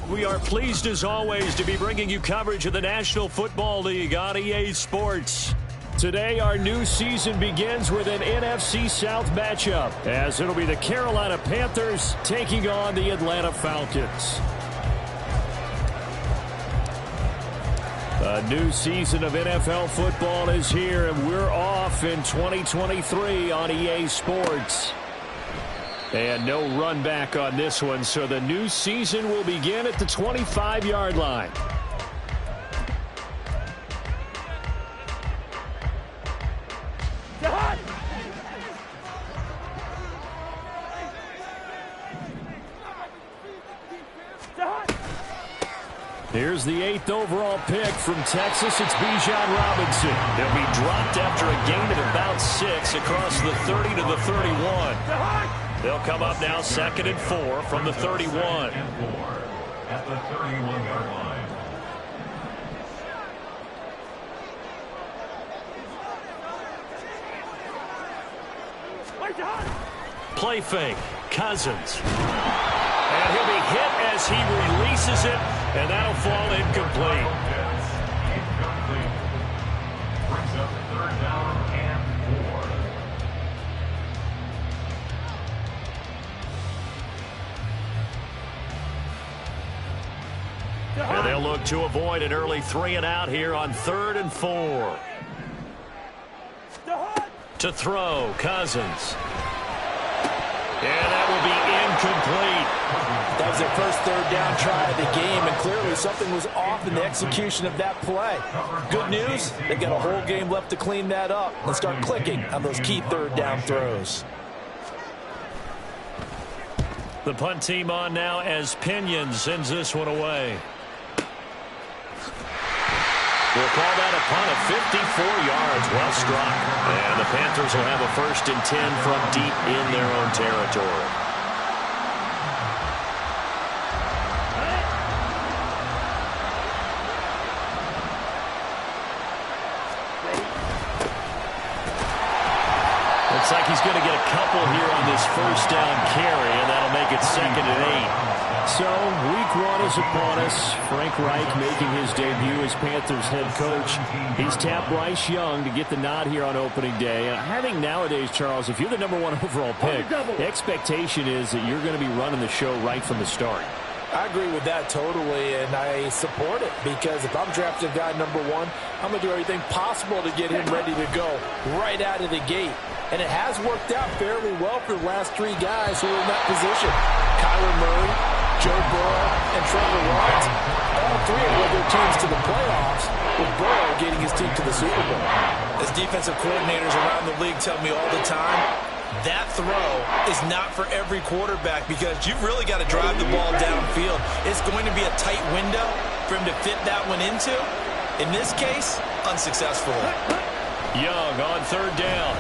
We are pleased as always to be bringing you coverage of the National Football League on EA Sports. Today our new season begins with an NFC South matchup, as it'll be the Carolina Panthers taking on the Atlanta Falcons. A new season of NFL football is here, and we're off in 2023 on EA Sports. And no run back on this one, so the new season will begin at the 25-yard line. Here's the 8th overall pick from Texas. It's Bijan Robinson. He'll be dropped after a gain of about 6 across the 30 to the 31. They'll come up now 2nd and 4 from the 31. At the 31-yard line. Play fake. Cousins. And he'll be hit as he releases it, and that'll fall incomplete. Incomplete. Brings up 3rd down and 4. And they'll look to avoid an early 3 and out here on 3rd and 4. To throw, Cousins. And that will be incomplete. That was their first 3rd down try of the game, and clearly something was off in the execution of that play. Good news, they've got a whole game left to clean that up and start clicking on those key 3rd down throws. The punt team on now as Pinion sends this one away. We'll call that a punt of 54 yards. Well struck. And the Panthers will have a 1st and 10 from deep in their own territory. Looks like he's going to get a couple here on this 1st down carry, and that'll make it 2nd and 8. So, week 1 is upon us. Frank Reich making his debut as Panthers head coach. He's tapped Bryce Young to get the nod here on opening day. And I think nowadays, Charles, if you're the number 1 overall pick, the expectation is that you're going to be running the show right from the start. I agree with that totally, and I support it, because if I'm drafting guy number 1, I'm going to do everything possible to get him ready to go right out of the gate. And it has worked out fairly well for the last 3 guys who are in that position. Kyler Murray, Joe Burrow, and Trevor Lawrence. All 3 have led their teams to the playoffs, with Burrow getting his team to the Super Bowl. As defensive coordinators around the league tell me all the time, that throw is not for every quarterback, because you've really got to drive the ball downfield. It's going to be a tight window for him to fit that one into. In this case, unsuccessfully. Young on 3rd down.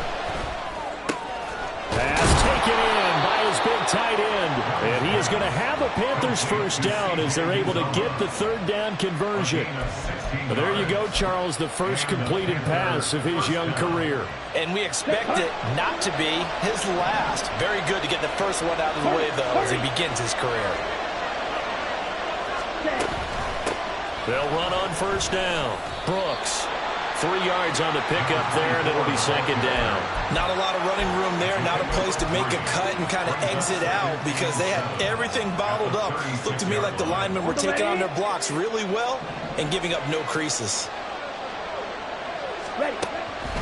Pass taken in by his big tight end. And he is going to have a Panthers 1st down as they're able to get the 3rd down conversion. Well, there you go, Charles, the first completed pass of his young career. And we expect it not to be his last. Very good to get the first one out of the way, though, as he begins his career. They'll run on 1st down. Brooks. 3 yards on the pickup there, and it'll be 2nd down. Not a lot of running room there, not a place to make a cut and kind of exit out, because they had everything bottled up. Looked to me like the linemen were taking on their blocks really well and giving up no creases.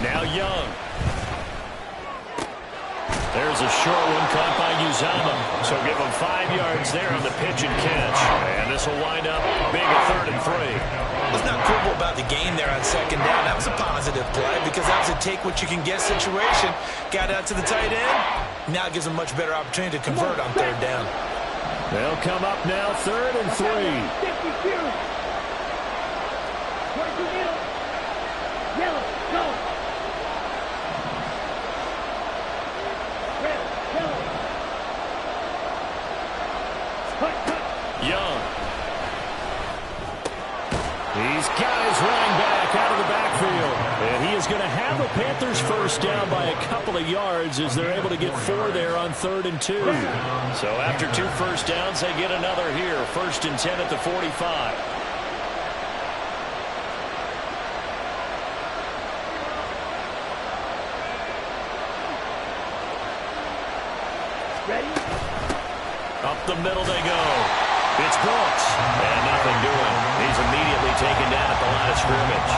Now Young. There's a short one caught by Uzama. So give him 5 yards there on the pitch and catch. And this will wind up being a 3rd and 3. What's not cool about the game there on 2nd down, that was a positive play, because that was a take-what-you-can-get situation. Got out to the tight end. Now it gives him a much better opportunity to convert on 3rd down. They'll come up now 3rd and 3. Young. He's got his running back out of the backfield. And he is is going to have a Panthers first down by a couple of yards as they're able to get 4 there on 3rd and 2. So after 2 first downs, they get another here. 1st and 10 at the 45. Ready? Up the middle they go. It's Brooks. And nothing doing. He's immediately taken down at the line of scrimmage.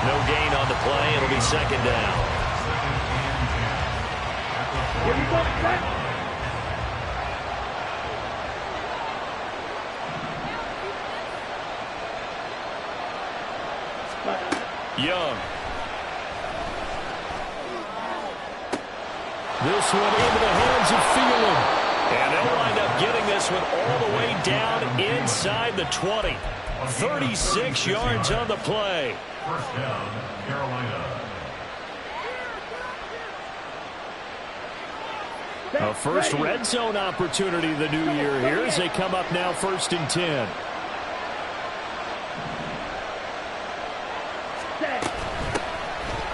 No gain on the play. It'll be 2nd down. Here we go, set. Young. This one into the hands of Thielen. And they'll wind up getting this one all the way down inside the 20. 36 yards on the play. First down, Carolina. A first red zone opportunity the new year here as they come up now 1st and 10.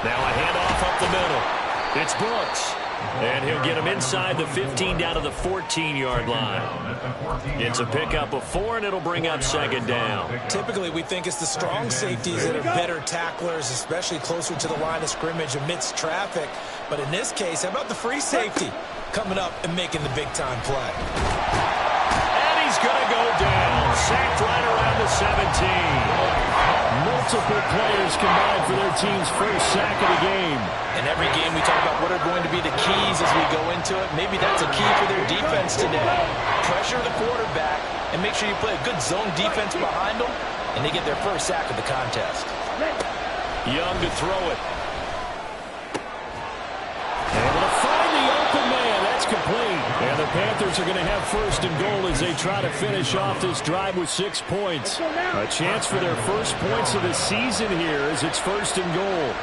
Now a handoff up the middle. It's Brooks. And he'll get him inside the 15 down to the 14-yard line. It's a pickup of 4, and it'll bring up 2nd down. Typically, we think it's the strong safeties that are better tacklers, especially closer to the line of scrimmage amidst traffic. But in this case, how about the free safety coming up and making the big-time play? And he's going to go down. Sacked right around the 17. Multiple players combined for their team's first sack of the game. In every game, we talk about what are going to be the keys as we go into it. Maybe that's a key for their defense today. Pressure the quarterback and make sure you play a good zone defense behind them, and they get their first sack of the contest. Young to throw it. Able to find the open man. That's complete. And the Panthers are going to have 1st and goal as they try to finish off this drive with 6 points. A chance for their first points of the season here as it's 1st and goal.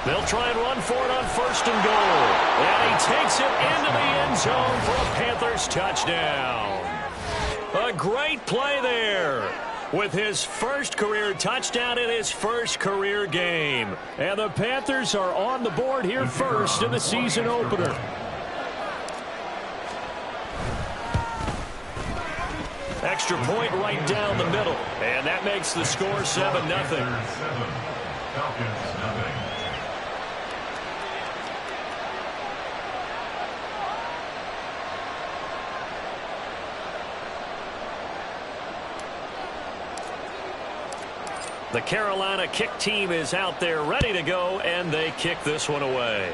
They'll try and run for it on 1st and goal. And he takes it into the end zone for a Panthers touchdown. A great play there with his first career touchdown in his first career game. And the Panthers are on the board here first in the season opener. Extra point right down the middle. And that makes the score 7-0. Falcons, nothing. The Carolina kick team is out there ready to go, and they kick this one away.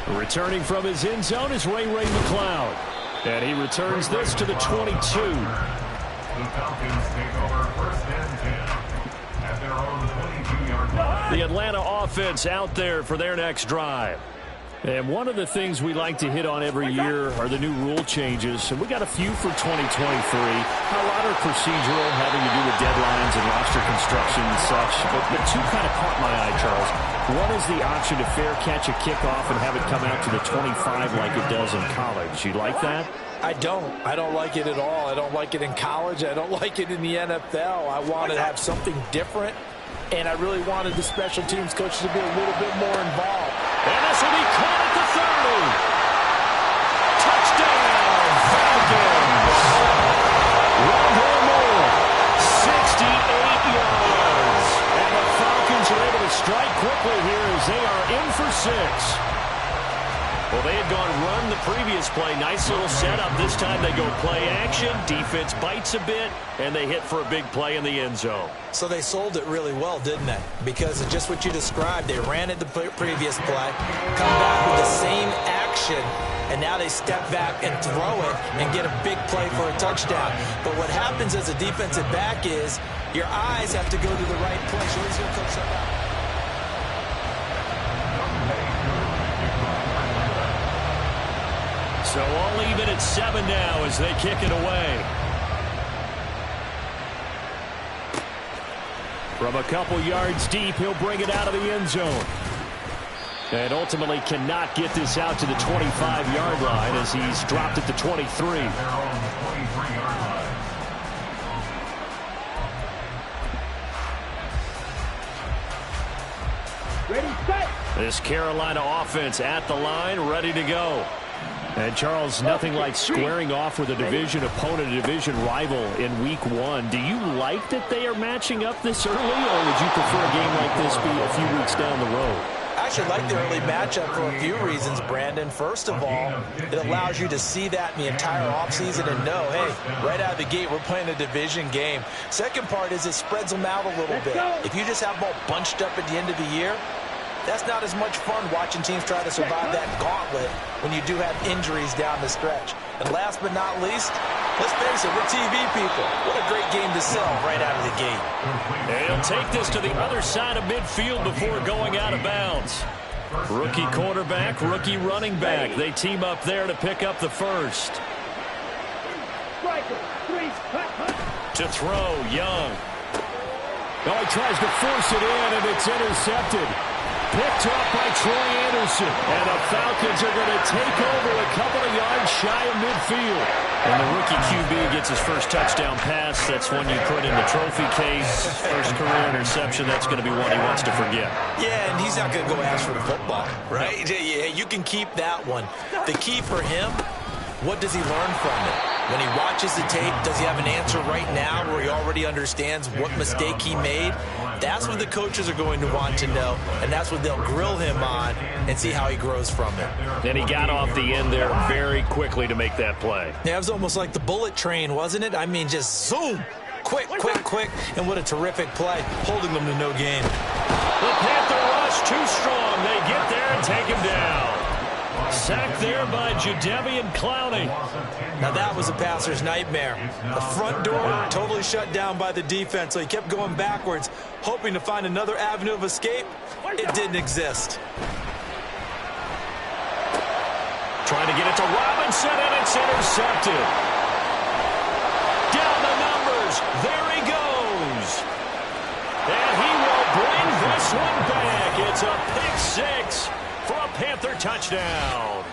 Returning from his end zone is Ray McCloud. And he returns this to the 22. The Falcons take over 1st and 10 at their own 22-yard line. The Atlanta offense out there for their next drive. And one of the things we like to hit on every year are the new rule changes. And we got a few for 2023. A lot are procedural, having to do with deadlines and roster construction and such. But 2 kind of caught my eye, Charles. One is the option to fair catch a kickoff and have it come out to the 25 like it does in college. You like that? I don't like it at all. I don't like it in college. I don't like it in the NFL. I want to have something different, and I really wanted the special teams coaches to be a little bit more involved. And this will be caught at the 30. Touchdown, Falcons. Rondale Moore, 68 yards. And the Falcons are able to strike quickly here as they are in for 6. Well, they had gone run the previous play. Nice little setup. This time they go play action. Defense bites a bit, and they hit for a big play in the end zone. So they sold it really well, didn't they? Because of just what you described. They ran it the previous play, come back with the same action, and now they step back and throw it and get a big play for a touchdown. But what happens as a defensive back is your eyes have to go to the right place. You're always going to coach that out. So all even at 7 now as they kick it away. From a couple yards deep, he'll bring it out of the end zone. And ultimately cannot get this out to the 25-yard line as he's dropped at the 23. This Carolina offense at the line, ready to go. And, Charles, nothing like squaring off with a division opponent, a division rival in Week 1. Do you like that they are matching up this early, or would you prefer a game like this be a few weeks down the road? I actually like the early matchup for a few reasons, Brandon. First of all, it allows you to see that in the entire offseason and know, hey, right out of the gate, we're playing a division game. Second part is it spreads them out a little bit. If you just have them all bunched up at the end of the year, that's not as much fun watching teams try to survive that gauntlet when you do have injuries down the stretch. And last but not least, let's face it, we're TV people. What a great game to sell right out of the gate. And he'll take this to the other side of midfield before going out of bounds. Rookie quarterback, rookie running back. They team up there to pick up the first. To throw, Young. Oh, he tries to force it in, and it's intercepted. Picked up by Troy Anderson. And the Falcons are going to take over a couple of yards shy of midfield. And the rookie QB gets his first touchdown pass. That's one you put in the trophy case. First career interception, that's going to be one he wants to forget. Yeah, and he's not going to go ask for the football, right? Yeah, you can keep that one. The key for him, what does he learn from it? When he watches the tape, does he have an answer right now where he already understands what mistake he made? That's what the coaches are going to want to know, and that's what they'll grill him on and see how he grows from it. And he got off the end there very quickly to make that play. Yeah, it was almost like the bullet train, wasn't it? I mean, just zoom, quick, and what a terrific play, holding them to no gain. The Panther rush too strong. They get there and take him down. Sacked there by Jadeveon Clowney. Now that was a passer's nightmare. The front door totally shut down by the defense, so he kept going backwards, hoping to find another avenue of escape. It didn't exist. Trying to get it to Robinson, and it's intercepted. Down the numbers. There he goes. And he will bring this one back. It's a pick six for a Panther touchdown.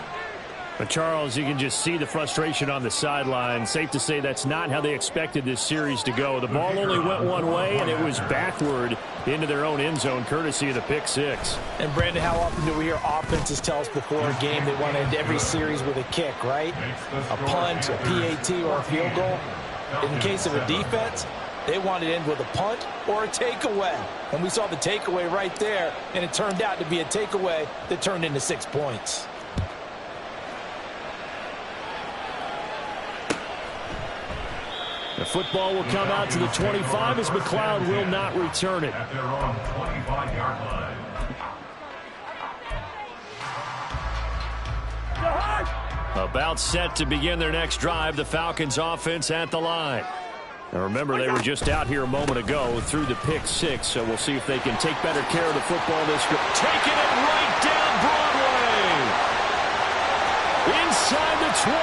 But Charles, you can just see the frustration on the sideline. Safe to say that's not how they expected this series to go. The ball only went one way, and it was backward into their own end zone, courtesy of the pick six. And, Brandon, how often do we hear offenses tell us before a game they want to end every series with a kick, right? A punt, a PAT, or a field goal. In case of a defense, they wanted to end with a punt or a takeaway. And we saw the takeaway right there, and it turned out to be a takeaway that turned into 6 points. The football will come out to the 25 as McLeod will not return it. At their own 25-yard line. About set to begin their next drive, the Falcons offense at the line. Now remember, they were just out here a moment ago through the pick six, so we'll see if they can take better care of the football this week. Taking it right down Broadway. Inside the 20,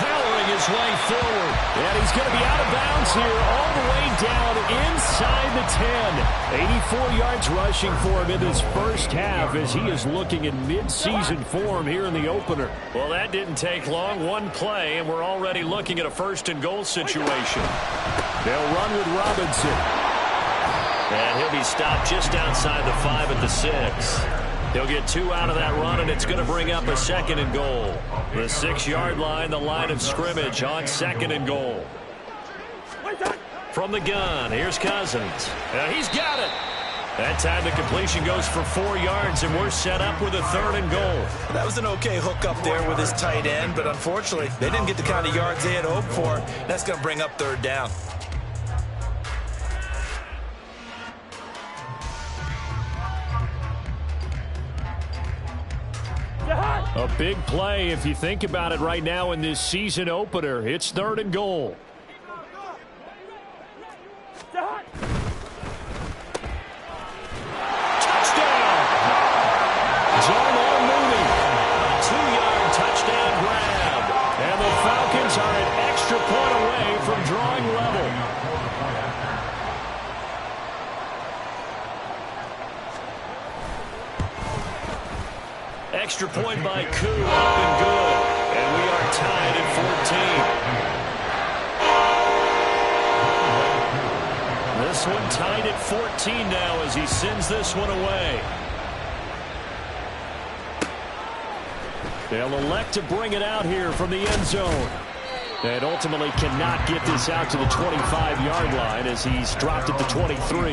powering his way forward. And he's going to be out of bounds here all the way down inside the 10. 84 yards rushing for him in this first half as he is looking in mid-season form here in the opener. Well, that didn't take long. One play, and we're already looking at a first-and-goal situation. They'll run with Robinson. And he'll be stopped just outside the 5 at the 6. He'll get 2 out of that run, and it's going to bring up a second and goal. The 6-yard line, the line of scrimmage on second and goal. From the gun, here's Cousins. He's got it. That time the completion goes for 4 yards, and we're set up with a third and goal. That was an okay hook up there with his tight end, but unfortunately, they didn't get the kind of yards they had hoped for. That's going to bring up third down. A big play if you think about it right now in this season opener. It's third and goal. Touchdown! Jarmo Mooney. 2-yard touchdown grab. And the Falcons are an extra point away from drawing level. Extra point by Koo, up and good. And we are tied at 14. This one tied at 14 now as he sends this one away. They'll elect to bring it out here from the end zone. And ultimately cannot get this out to the 25-yard line as he's dropped at the 23.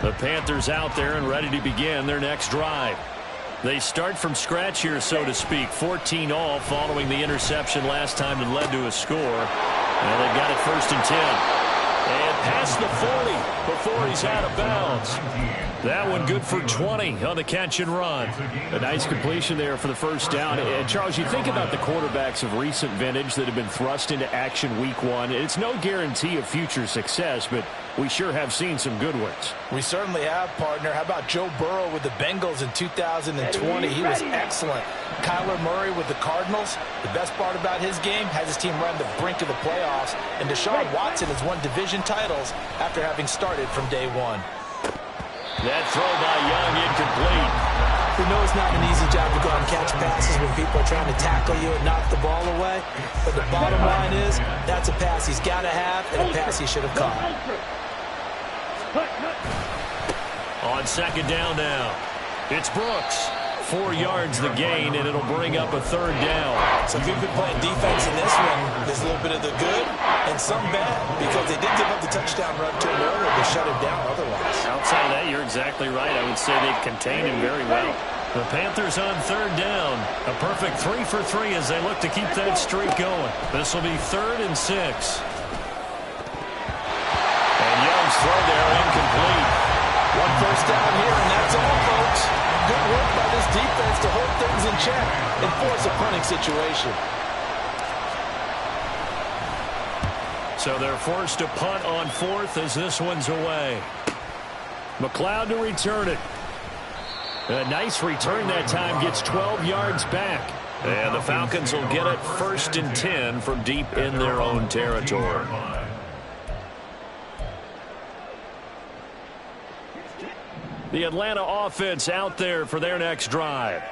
The Panthers out there and ready to begin their next drive. They start from scratch here, so to speak. 14 all following the interception last time that led to a score. And they've got it 1st and 10. And past the 40 before he's out of bounds. That one good for 20 on the catch and run. A nice completion there for the first down. And Charles, you think about the quarterbacks of recent vintage that have been thrust into action week 1. It's no guarantee of future success, but we sure have seen some good ones. We certainly have, partner. How about Joe Burrow with the Bengals in 2020? He was excellent. Kyler Murray with the Cardinals. The best part about his game has his team right on the brink of the playoffs. And Deshaun Watson has won division titles after having started from day one. That throw by Young incomplete. We know it's not an easy job to go out and catch passes when people are trying to tackle you and knock the ball away. But the bottom line is that's a pass he's got to have and a pass he should have caught. On 2nd down now, it's Brooks. 4 yards the gain, and it'll bring up a 3rd down. So if you've been playing defense in this one, there's a little bit of the good and some bad because they did give up the touchdown run to him earlier to shut him down otherwise. Outside of that, you're exactly right. I would say they've contained him very well. The Panthers on 3rd down. A perfect 3 for 3 as they look to keep that streak going. This will be 3rd and 6. And Young's throw there incomplete. 1 first down here, and that's all, folks. Good work by this defense to hold things in check and force a punting situation. So they're forced to punt on 4th as this one's away. McLeod to return it. A nice return that time, gets 12 yards back. And the Falcons will get it 1st and 10 from deep in their own territory. The Atlanta offense out there for their next drive.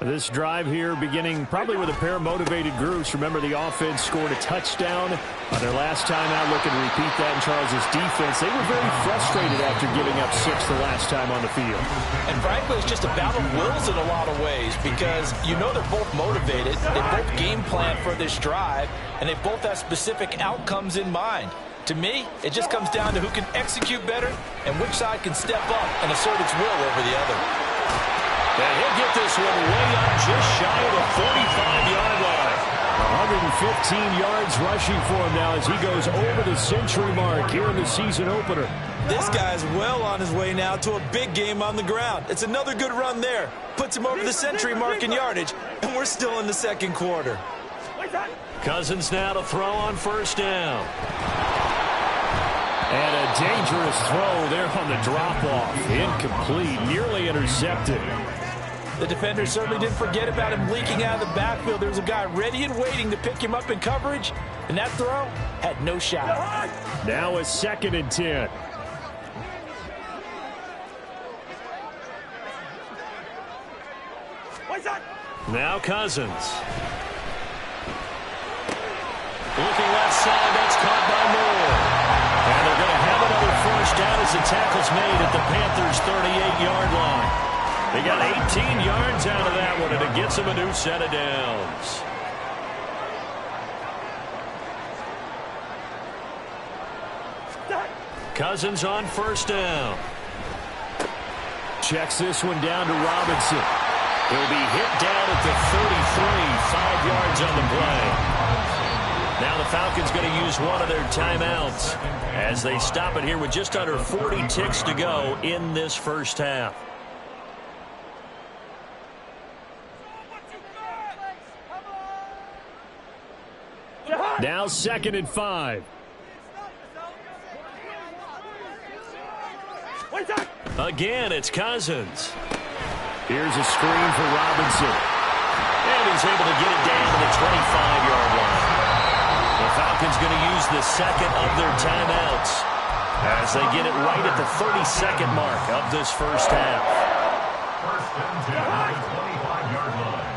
This drive here beginning probably with a pair of motivated groups. Remember, the offense scored a touchdown on their last time out. Looking to repeat that in Charles's defense. They were very frustrated after giving up 6 the last time on the field. And frankly, it's just a battle of wills in a lot of ways because you know they're both motivated. They both game plan for this drive, and they both have specific outcomes in mind. To me, it just comes down to who can execute better and which side can step up and assert its will over the other. And he'll get this one way up just shy of the 45-yard line. 115 yards rushing for him now as he goes over the century mark here in the season opener. This guy's well on his way now to a big game on the ground. It's another good run there. Puts him over the century mark in yardage, and we're still in the 2nd quarter. Cousins now to throw on 1st down. And a dangerous throw there on the drop-off. Incomplete, nearly intercepted. The defender certainly didn't forget about him leaking out of the backfield. There was a guy ready and waiting to pick him up in coverage, and that throw had no shot. Now a 2nd and 10. Now Cousins. Looking left side, that's caught by Moore. And they're going to have another 1st down as the tackle's made at the Panthers' 38-yard line. They got 18 yards out of that one, and it gets them a new set of downs. Cousins on 1st down. Checks this one down to Robinson. He'll be hit down at the 33, 5 yards on the play. Now the Falcons going to use one of their timeouts as they stop it here with just under 40 ticks to go in this first half. Now 2nd and 5. Again, it's Cousins. Here's a screen for Robinson. And he's able to get it down to the 25-yard line. The Falcons going to use the 2nd of their timeouts as they get it right at the 32nd mark of this first half. 1st and 10 on the 25-yard line.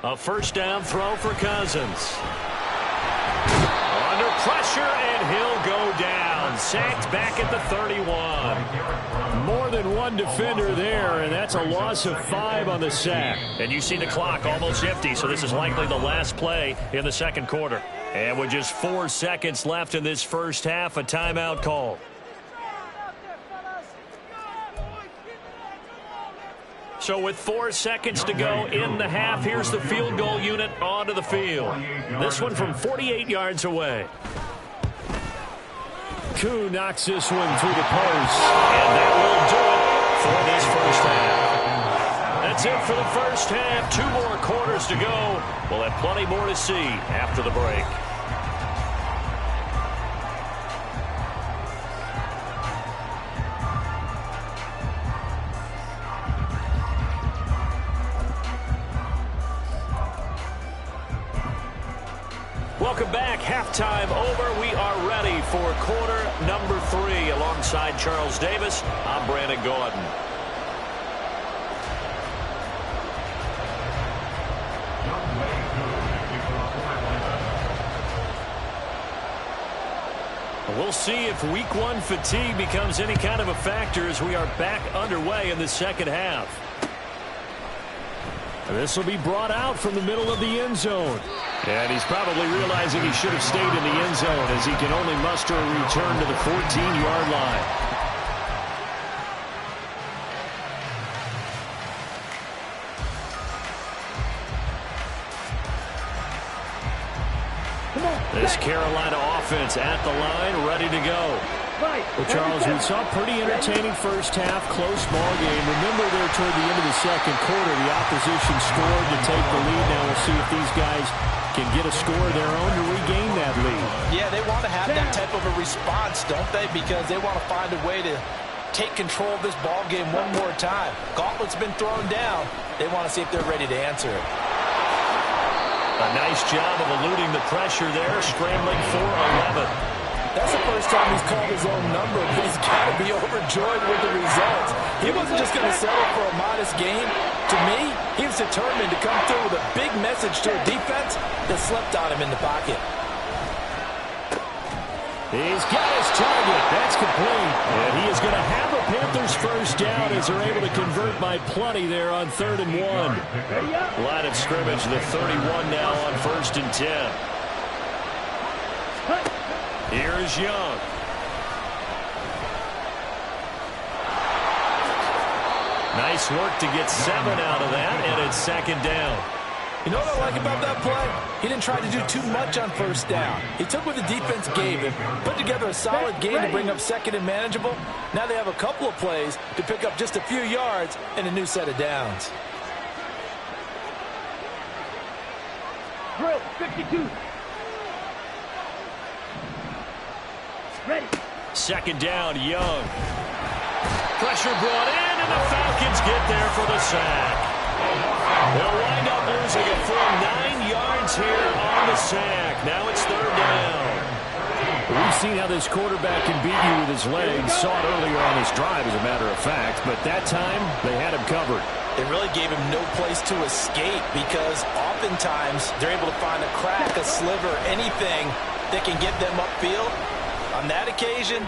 A first down throw for Cousins. Under pressure, and he'll go down. Sacked back at the 31. More than one defender there, and that's a loss of 5 on the sack. And you see the clock almost empty, so this is likely the last play in the second quarter. And with just 4 seconds left in this first half, a timeout call. So with 4 seconds to go in the half, here's the field goal unit onto the field. This one from 48 yards away. Koo knocks this one through the post. And that will do it for this first half. That's it for the first half. 2 more quarters to go. We'll have plenty more to see after the break. Welcome back. Halftime over. We are ready for quarter number 3. Alongside Charles Davis, I'm Brandon Gaudin. We'll see if week 1 fatigue becomes any kind of a factor as we are back underway in the second half. This will be brought out from the middle of the end zone. And he's probably realizing he should have stayed in the end zone as he can only muster a return to the 14-yard line. This Carolina offense at the line, ready to go. Well, Charles, we saw a pretty entertaining first half, close ball game. Remember there toward the end of the second quarter, the opposition scored to take the lead. Now we'll see if these guys can get a score of their own to regain that lead. Yeah, they want to have that type of a response, don't they? Because they want to find a way to take control of this ball game one more time. Gauntlet's been thrown down. They want to see if they're ready to answer it. A nice job of eluding the pressure there, scrambling for 11. That's the first time he's called his own number, but he's got to be overjoyed with the results. He wasn't just going to settle for a modest game. To me, he was determined to come through with a big message to a defense that slept on him in the pocket. He's got his target. That's complete. And he is going to have a Panthers first down as they're able to convert by plenty there on 3rd and 1. Line of scrimmage, the 31 now on 1st and 10. Here's Young. Nice work to get 7 out of that, and it's 2nd down. You know what I like about that play? He didn't try to do too much on first down. He took what the defense gave him, put together a solid game to bring up 2nd and manageable. Now they have a couple of plays to pick up just a few yards and a new set of downs. Drill 52. Ready. 2nd down, Young. Pressure brought in, and the Falcons get there for the sack. They'll wind up losing a full 9 yards here on the sack. Now it's 3rd down. We've seen how this quarterback can beat you with his legs. Saw it earlier on this drive, as a matter of fact. But that time, they had him covered. They really gave him no place to escape because oftentimes they're able to find a crack, a sliver, anything that can get them upfield. On that occasion,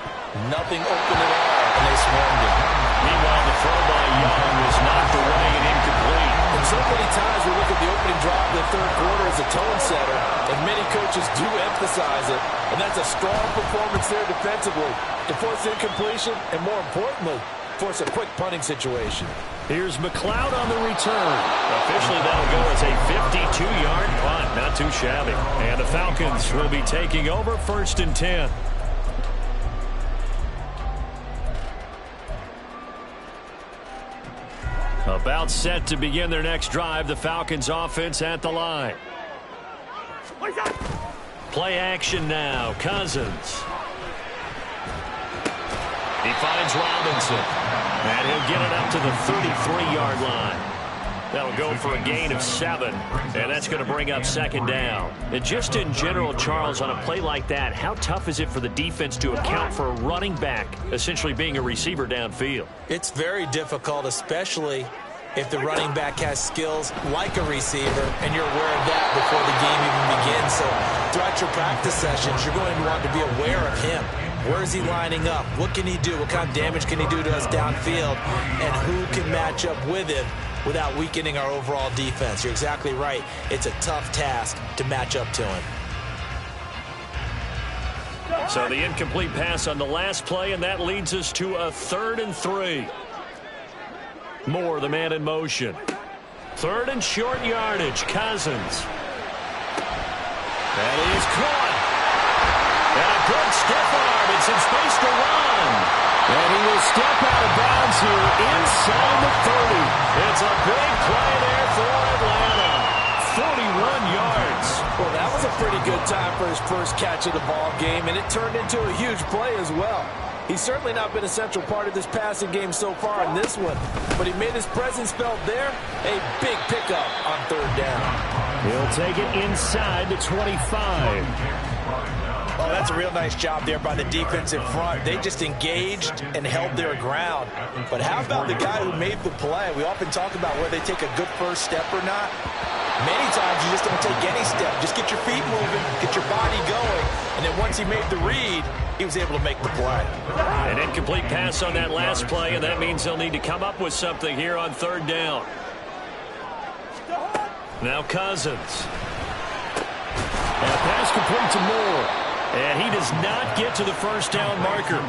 nothing open at all, and they swarmed him. Meanwhile, the throw by Young was knocked away and incomplete. And so many times we look at the opening drive of the 3rd quarter as a tone setter, and many coaches do emphasize it, and that's a strong performance there defensively to force incompletion and, more importantly, force a quick punting situation. Here's McLeod on the return. Officially, that'll go as a 52-yard punt. Not too shabby. And the Falcons will be taking over 1st and 10. About set to begin their next drive. The Falcons offense at the line. Play action now. Cousins. He finds Robinson. And he'll get it up to the 33-yard line. That'll go for a gain of 7. And that's going to bring up 2nd down. And just in general, Charles, on a play like that, how tough is it for the defense to account for a running back essentially being a receiver downfield? It's very difficult, especially if the running back has skills like a receiver, and you're aware of that before the game even begins. So throughout your practice sessions, you're going to want to be aware of him. Where is he lining up? What can he do? What kind of damage can he do to us downfield? And who can match up with him without weakening our overall defense? You're exactly right. It's a tough task to match up to him. So the incomplete pass on the last play, and that leads us to a 3rd and 3. Moore, the man in motion. 3rd and short yardage. Cousins. That is caught. And a good stiff arm. It's in space to run. And he will step out of bounds here inside the 30. It's a big play there for Atlanta. 41 yards. Well, that was a pretty good time for his first catch of the ball game, and it turned into a huge play as well. He's certainly not been a central part of this passing game so far in this one, but he made his presence felt there. A big pickup on 3rd down. He'll take it inside the 25. Oh, that's a real nice job there by the defense in front. They just engaged and held their ground. But how about the guy who made the play? We often talk about whether they take a good first step or not. Many times you just don't take any step. Just get your feet moving, get your body going, and then once he made the read, he was able to make the play. An incomplete pass on that last play, and that means they'll need to come up with something here on 3rd down. Now Cousins. And a pass complete to Moore. And he does not get to the first down marker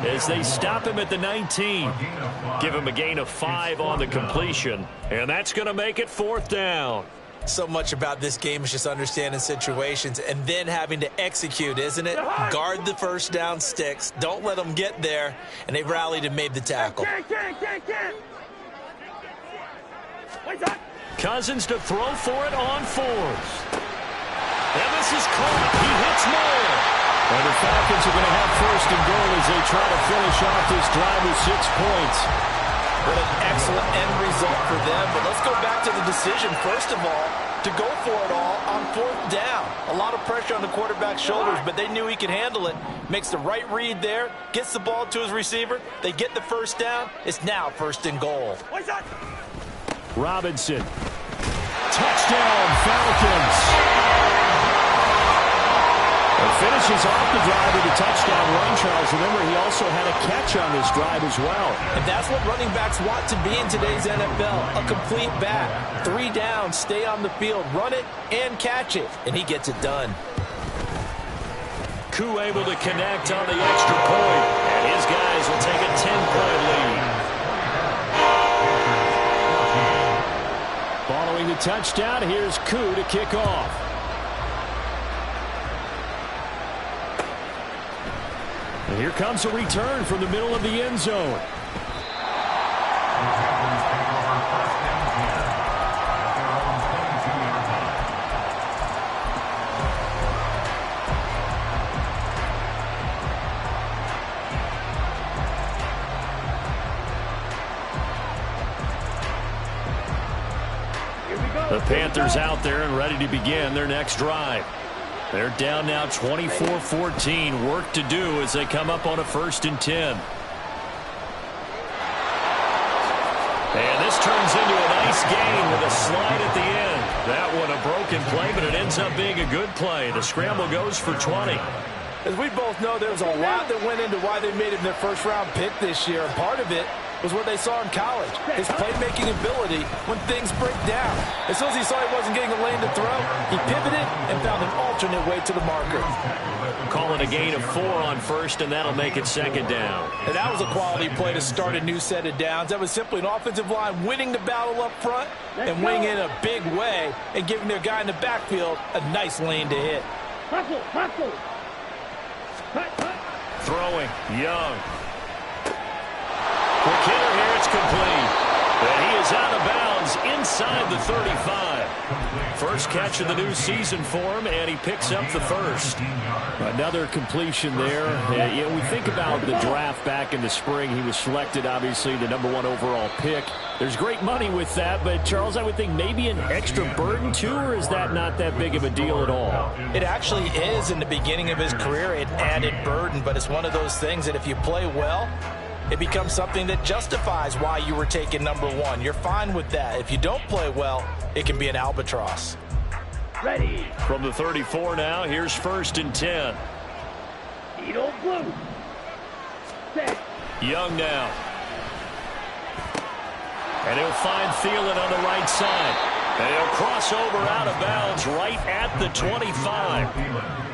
as they stop him at the 19. Give him a gain of 5 on the completion, and that's going to make it 4th down. So much about this game is just understanding situations and then having to execute, isn't it? Guard the first down sticks. Don't let them get there. And they've rallied and made the tackle. Cousins to throw for it on 4th. And this is caught. He hits Moore. And the Falcons are going to have 1st and goal as they try to finish off this drive with 6 points. What an excellent end result for them. But let's go back to the decision, first of all, to go for it all on 4th down. A lot of pressure on the quarterback's shoulders, but they knew he could handle it. Makes the right read there, gets the ball to his receiver. They get the first down. It's now 1st and goal. Robinson. Touchdown, Falcons. And finishes off the drive with a touchdown run, Charles. Remember, he also had a catch on this drive as well. And that's what running backs want to be in today's NFL, a complete back. 3 downs, stay on the field, run it, and catch it. And he gets it done. Koo able to connect on the extra point. And his guys will take a 10-point lead. Following the touchdown, here's Koo to kick off. And here comes a return from the middle of the end zone. The Panthers out there and ready to begin their next drive. They're down now 24-14. Work to do as they come up on a 1st and 10. And this turns into a nice gain with a slide at the end. That one a broken play, but it ends up being a good play. The scramble goes for 20. As we both know, there's a lot that went into why they made him their first-round pick this year. And part of it was what they saw in college, his playmaking ability when things break down. As soon as he saw he wasn't getting a lane to throw, he pivoted and found an alternate way to the marker. Calling a gain of 4 on 1st, and that'll make it 2nd down. And that was a quality play to start a new set of downs. That was simply an offensive line winning the battle up front and winning in a big way and giving their guy in the backfield a nice lane to hit. Throwing, Young. Quick hitter here, it's complete. And he is out of bounds inside the 35. First catch of the new season for him, and he picks up the 1st. Another completion there. You know, we think about the draft back in the spring. He was selected, obviously, the #1 overall pick. There's great money with that, but, Charles, I would think maybe an extra burden, too, or is that not that big of a deal at all? It actually is in the beginning of his career. It added burden, but it's one of those things that if you play well, it becomes something that justifies why you were taken number 1. You're fine with that. If you don't play well, it can be an albatross. Ready. From the 34 now, here's 1st and 10. Eagle blue. Set. Young now. And he'll find Thielen on the right side. And he'll cross over out of bounds right at the 25.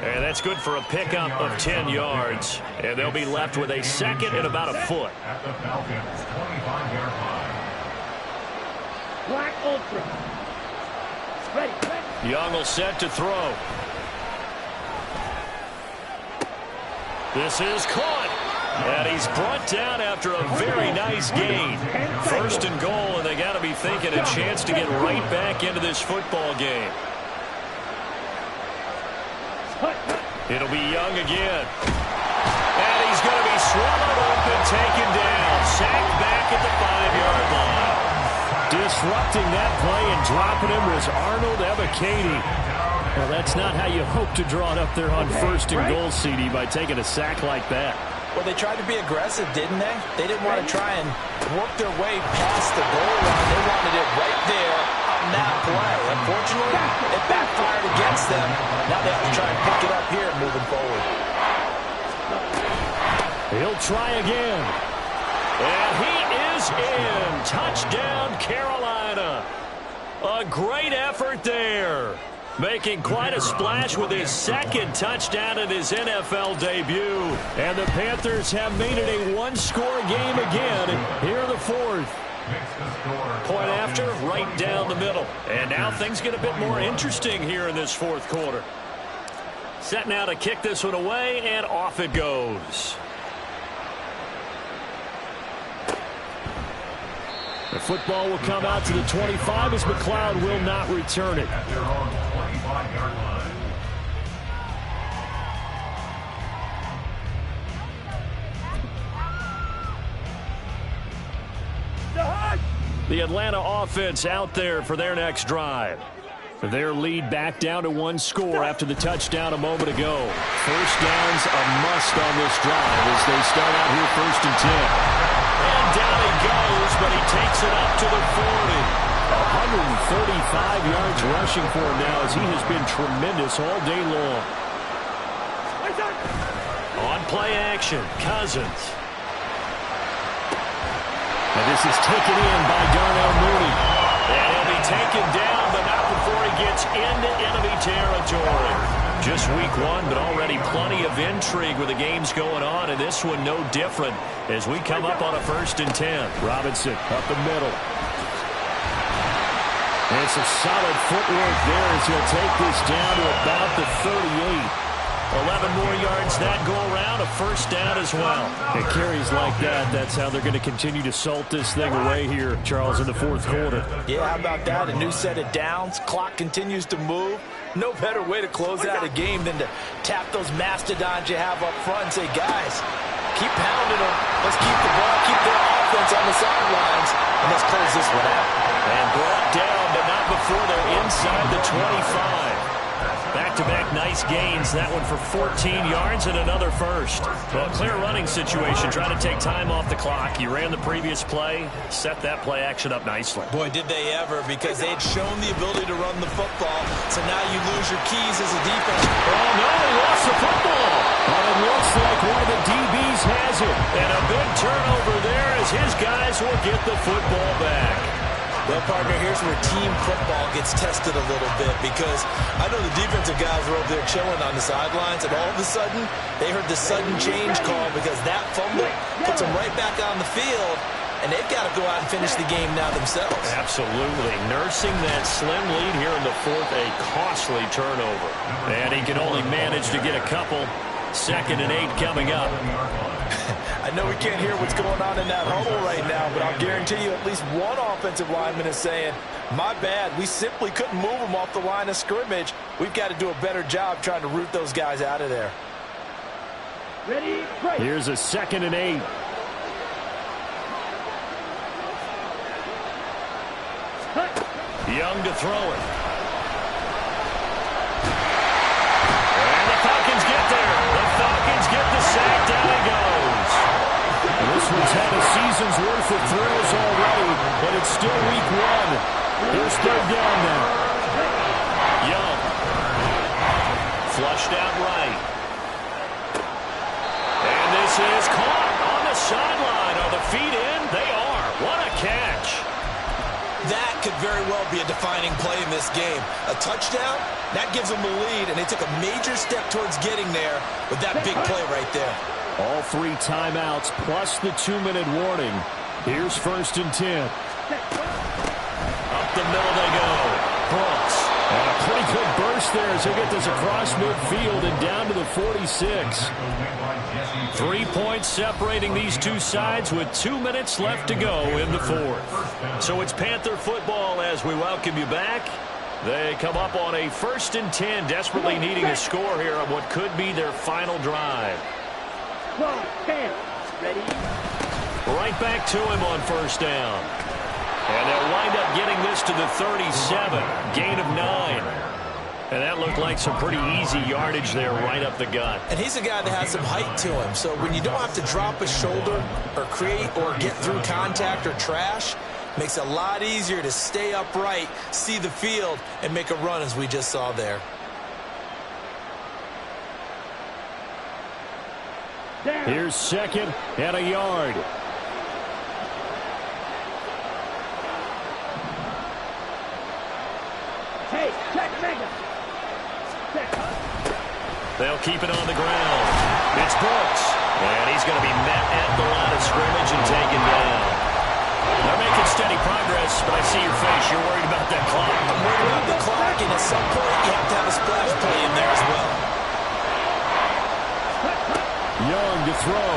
And that's good for a pickup of 10 yards. And they'll be left with a 2nd and about a foot. At the Falcons' 25-yard line. Black Ultra. Ready. Young will set to throw. This is caught. And he's brought down after a very nice gain. 1st and goal, and they got to be thinking a chance to get right back into this football game. It'll be Young again. And he's going to be swallowed up and taken down. Sacked back at the 5-yard line. Disrupting that play and dropping him was Arnold Ebiketie. Well, that's not how you hope to draw it up there on 1st and goal, CD, by taking a sack like that. Well, they tried to be aggressive, didn't they? They didn't want to try and work their way past the goal line. They wanted it right there on that play. Unfortunately, it backfired against them. Now they have to try and pick it up here moving forward. He'll try again. And he is in. Touchdown, Carolina. A great effort there. Making quite a splash with his 2nd touchdown in his NFL debut. And the Panthers have made it a 1-score game again here in the 4th. Point after, right down the middle. And now things get a bit more interesting here in this 4th quarter. Set now to kick this one away, and off it goes. The football will come out to the 25 as McLeod will not return it. At their own 25-yard line. The Atlanta offense out there for their next drive. Their lead back down to 1 score after the touchdown a moment ago. 1st down's a must on this drive as they start out here 1st and 10. And down he goes, but he takes it up to the 40. 135 yards rushing for him now as he has been tremendous all day long. On play action, Cousins. And this is taken in by Darnell Mooney. And he'll be taken down, but not before he gets into enemy territory. Just week 1, but already plenty of intrigue with the games going on, and this one no different as we come up on a 1st and 10. Robinson up the middle. And some solid footwork there as he'll take this down to about the 38. 11 more yards that go around, a 1st down as well. It carries like that. That's how they're going to continue to salt this thing away here, Charles, in the 4th quarter. Yeah, how about that? A new set of downs. Clock continues to move. No better way to close out a game than to tap those mastodons you have up front and say, guys, keep pounding them. Let's keep the ball, keep their offense on the sidelines, and let's close this one out. And brought down, but not before they're inside the 25. Back-to-back nice gains. That one for 14 yards and another 1st. Well, clear running situation. Trying to take time off the clock. You ran the previous play. Set that play action up nicely. Boy, did they ever, because they had shown the ability to run the football. So now you lose your keys as a defense. Oh, no, they lost the football. But it looks like one of the DBs has it. And a big turnover there as his guys will get the football back. Well, partner, here's where team football gets tested a little bit, because I know the defensive guys were over there chilling on the sidelines, and all of a sudden, they heard the sudden change call because that fumble puts them right back on the field, and they've got to go out and finish the game now themselves. Absolutely. Nursing that slim lead here in the 4th, a costly turnover. And he can only manage to get a couple. 2nd and 8 coming up. I know we can't hear what's going on in that huddle right now, but I'll guarantee you at least one offensive lineman is saying, my bad, we simply couldn't move them off the line of scrimmage. We've got to do a better job trying to root those guys out of there. Ready, break. Here's a 2nd and 8. Young to throw it. And the Falcons get there. The Falcons get the sack. Down it goes. And this one's headed quarters worth of throws already, and it's still week one. Here's third down now. Young. Flushed out right. And this is caught on the sideline. Are the feet in? They are. What a catch. That could very well be a defining play in this game. A touchdown, that gives them the lead, and they took a major step towards getting there with that big play right there. All 3 timeouts plus the 2-minute warning. Here's 1st and 10. Up the middle they go. Brooks. And a pretty good burst there as they get this across midfield and down to the 46. 3 points separating these two sides with 2 minutes left to go in the 4th. So it's Panther football as we welcome you back. They come up on a 1st and 10, desperately needing a score here on what could be their final drive. 10, ready? Right back to him on 1st down. And they'll wind up getting this to the 37, gain of 9. And that looked like some pretty easy yardage there right up the gut. And he's a guy that has some height to him. So when you don't have to drop a shoulder or create or get through contact or trash, makes it a lot easier to stay upright, see the field, and make a run as we just saw there. Here's 2nd and a yard. Hey, check mega. They'll keep it on the ground. It's Brooks. And he's going to be met at the line of scrimmage and taken down. They're making steady progress, but I see your face. You're worried about that clock. I'm worried about the clock, and at some point you have to have a splash play in there as well. Young to throw.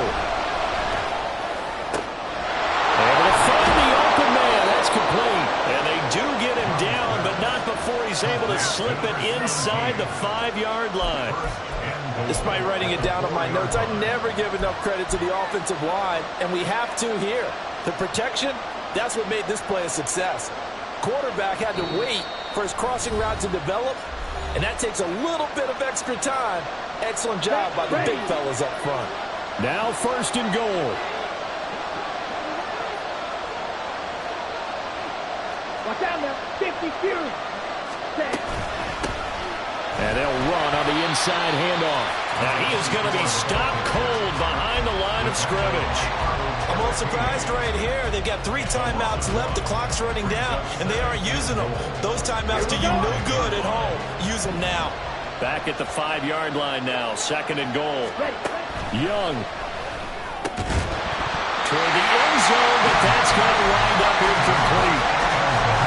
Able to find the open man. That's complete. And they do get him down, but not before he's able to slip it inside the 5-yard line. Despite writing it down on my notes, I never give enough credit to the offensive line, and we have to here. The protection, that's what made this play a success. Quarterback had to wait for his crossing route to develop, and that takes a little bit of extra time. Excellent job by the big fellas up front. Now 1st and goal. Watch out now, 50 few. And they'll run on the inside handoff. Now he is going to be stopped cold behind the line of scrimmage. I'm a little surprised right here. They've got 3 timeouts left. The clock's running down, and they aren't using them. Those timeouts do you no good at home. Use them now. Back at the 5-yard line now. 2nd and goal. Young. Toward the end zone, but that's going to wind up incomplete.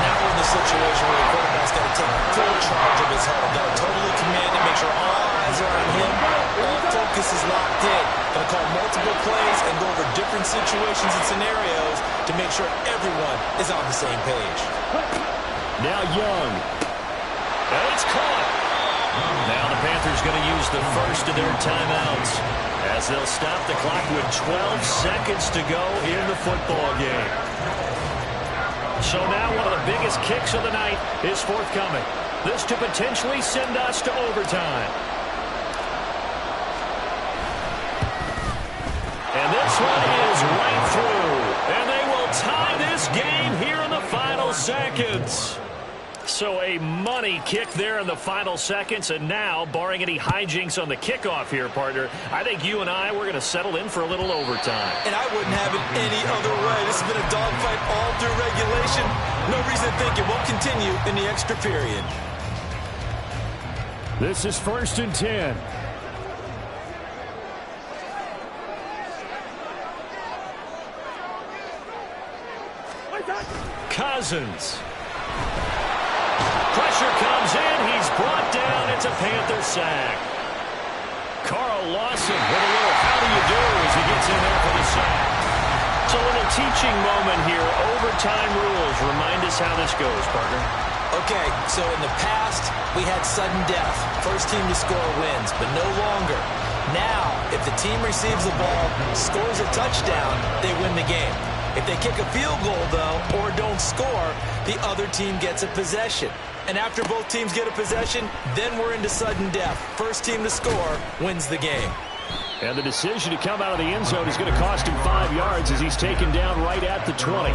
Now we're in the situation where the quarterback's got to take full charge of his huddle. Got to totally command it, make sure all eyes are on him. All focus is locked in. Going to call multiple plays and go over different situations and scenarios to make sure everyone is on the same page. Now Young. And it's caught. Now the Panthers going to use the first of their timeouts as they'll stop the clock with 12 seconds to go in the football game. So now one of the biggest kicks of the night is forthcoming. This to potentially send us to overtime. And this one is right through. And they will tie this game here in the final seconds. So a money kick there in the final seconds. And now, barring any hijinks on the kickoff here, partner, I think you and I, we're going to settle in for a little overtime. And I wouldn't have it any other way. This has been a dogfight all through regulation. No reason to think it won't continue in the extra period. This is 1st and 10. Cousins. Pressure comes in. He's brought down. It's a Panther sack. Carl Lawson with a little how do you do as he gets in there for the sack. So a little teaching moment here. Overtime rules. Remind us how this goes, partner. Okay, so in the past, we had sudden death. First team to score wins, but no longer. Now, if the team receives the ball, scores a touchdown, they win the game. If they kick a field goal, though, or don't score, the other team gets a possession. And after both teams get a possession, then we're into sudden death. First team to score wins the game. And the decision to come out of the end zone is going to cost him 5 yards as he's taken down right at the 20.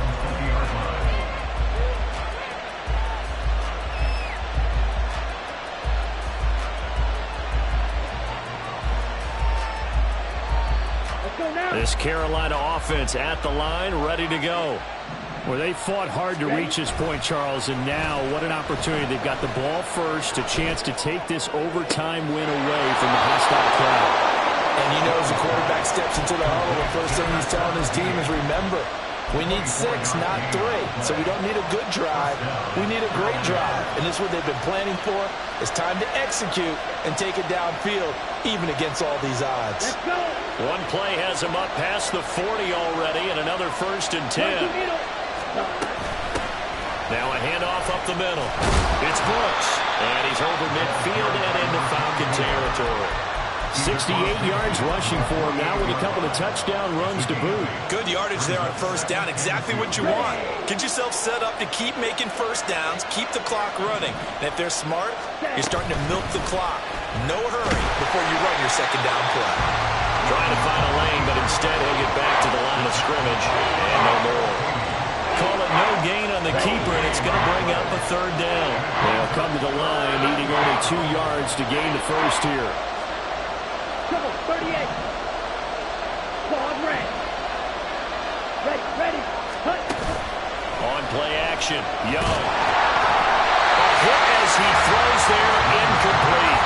This Carolina offense at the line, ready to go. Well, they fought hard to reach this point, Charles, and now what an opportunity. They've got the ball first, a chance to take this overtime win away from the hostile crowd. And you know, as the quarterback steps into the huddle, the first thing he's telling his team is, remember, we need 6, not 3. So we don't need a good drive. We need a great drive. And this is what they've been planning for. It's time to execute and take it downfield, even against all these odds. One play has him up past the 40 already, and another 1st and 10. Now a handoff up the middle. It's Brooks, and he's over midfield and into Falcon territory. 68 yards rushing for him now with a couple of touchdown runs to boot. Good yardage there on 1st down. Exactly what you want. Get yourself set up to keep making 1st downs, keep the clock running. And if they're smart, you're starting to milk the clock. No hurry before you run your 2nd down play. Trying to find a lane, but instead he'll get back to the line of scrimmage. And no more. Call it no gain on the keeper, and it's going to bring up a 3rd down. They'll come to the line, needing only 2 yards to gain the 1st here. 38. Squad red. Ready. Cut. On play action, Young. A hit as he throws there, incomplete.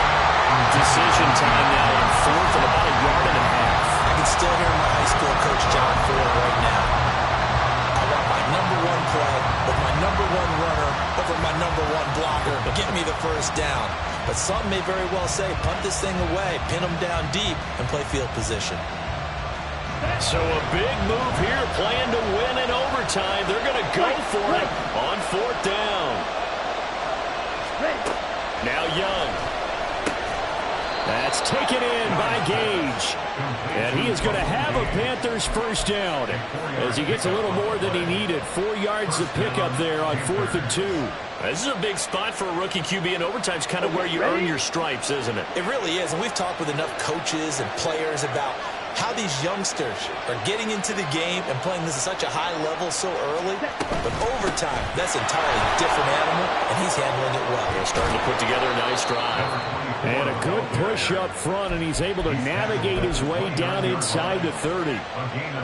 Decision time now on 4th and about 1.5 yards. I can still hear my high school coach John Ford right now. I want my #1 play with my #1 runner over my #1 blocker. Get me the 1st down. But some may very well say, punt this thing away, pin them down deep, and play field position. So a big move here, playing to win in overtime. They're going to go for it on 4th down. Now Young. That's taken in by Gage. And he is going to have a Panthers 1st down as he gets a little more than he needed. 4 yards to pick up there on 4th and 2. This is a big spot for a rookie QB, and overtime's kind of where you earn your stripes, isn't it? It really is, and we've talked with enough coaches and players about how these youngsters are getting into the game and playing this at such a high level so early. But overtime, that's an entirely different animal, and he's handling it well. They're starting to put together a nice drive. And a good push up front, and he's able to navigate his way down inside the 30.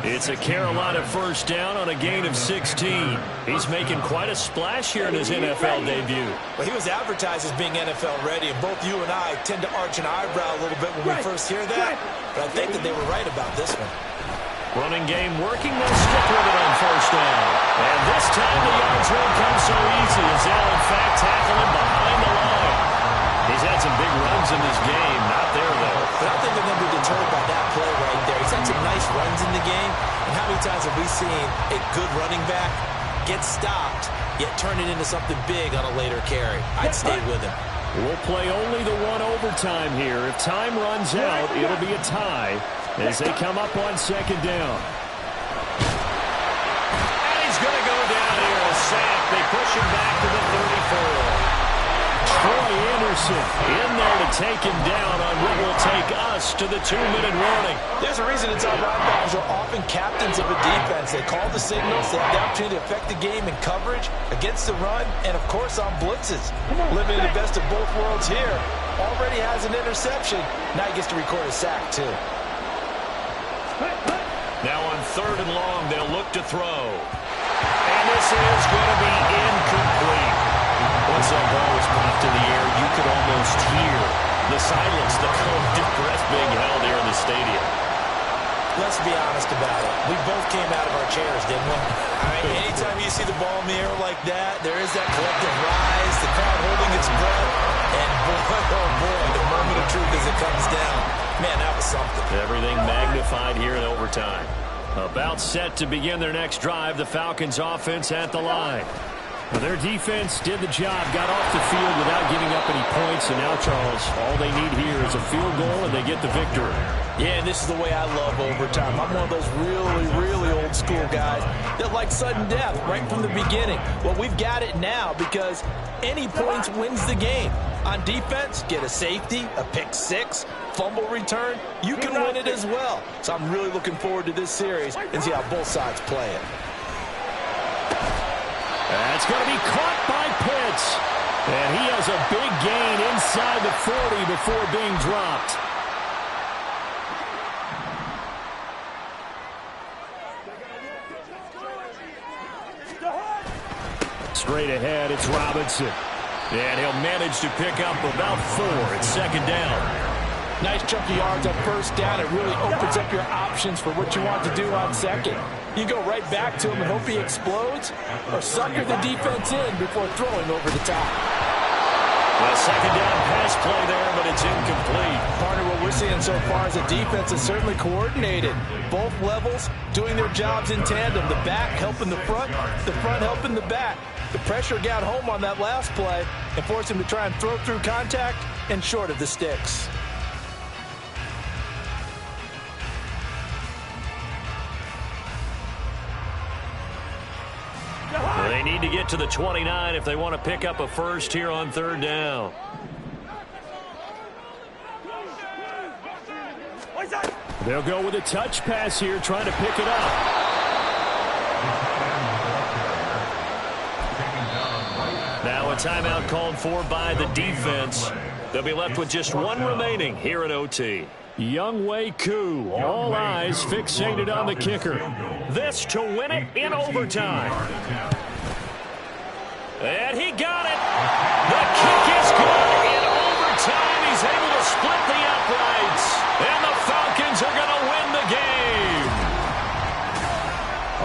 It's a Carolina 1st down on a gain of 16. He's making quite a splash here in his NFL debut. Well, he was advertised as being NFL ready, and both you and I tend to arch an eyebrow a little bit when we first hear that. But I think that they were right about this one. Running game working. They'll stick with it on 1st down. And this time the yards won't come so easy as they'll, in fact, tackle him behind the line. He's had some big runs in this game. Not there, though. But I think they're going to be deterred by that play right there. He's had some nice runs in the game. And how many times have we seen a good running back get stopped, yet turn it into something big on a later carry? I'd stay with him. We'll play only the 1 overtime here. If time runs out, it'll be a tie as they come up on 2nd down. And he's going to go down here, a sack. They push him back to the 34. Troy Anderson in there to take him down on what will take us to the 2-minute warning. There's a reason it's our linebackers are often captains of a defense. They call the signals. They have the opportunity to affect the game in coverage, against the run, and, of course, on blitzes. Living in the best of both worlds here. Already has an interception. Now he gets to record a sack, too. Now on 3rd and long, they'll look to throw. And this is going to be incomplete. Once that ball was popped in the air, you could almost hear the silence, the collective breath being held here in the stadium. Let's be honest about it. We both came out of our chairs, didn't we? I mean, anytime you see the ball in the air like that, there is that collective rise, the crowd holding its breath, and boy, oh boy, the moment of truth as it comes down. Man, that was something. Everything magnified here in overtime. About set to begin their next drive, the Falcons offense at the line. Well, their defense did the job, got off the field without giving up any points, and now, Charles, all they need here is a field goal, and they get the victory. Yeah, and this is the way I love overtime. I'm one of those really, really old school guys that like sudden death right from the beginning. Well, we've got it now because any points wins the game. On defense, get a safety, a pick six, fumble return. You can win it as well. So I'm really looking forward to this series and see how both sides play it. That's going to be caught by Pitts. And he has a big gain inside the 40 before being dropped. Straight ahead, it's Robinson. And he'll manage to pick up about 4. It's second down. Nice chunk of yards on first down. It really opens up your options for what you want to do on second. You go right back to him and hope he explodes, or sucker the defense in before throwing over the top. Well, second down pass play there, but it's incomplete. Partner, what we're seeing so far is a defense is certainly coordinated. Both levels doing their jobs in tandem. The back helping the front helping the back. The pressure got home on that last play and forced him to try and throw through contact and short of the sticks. Well, they need to get to the 29 if they want to pick up a first here on third down. They'll go with a touch pass here, trying to pick it up. Now a timeout called for by the defense. They'll be left with just one remaining here at OT. Younghoe Koo, all eyes fixated on the kicker. This to win it in overtime.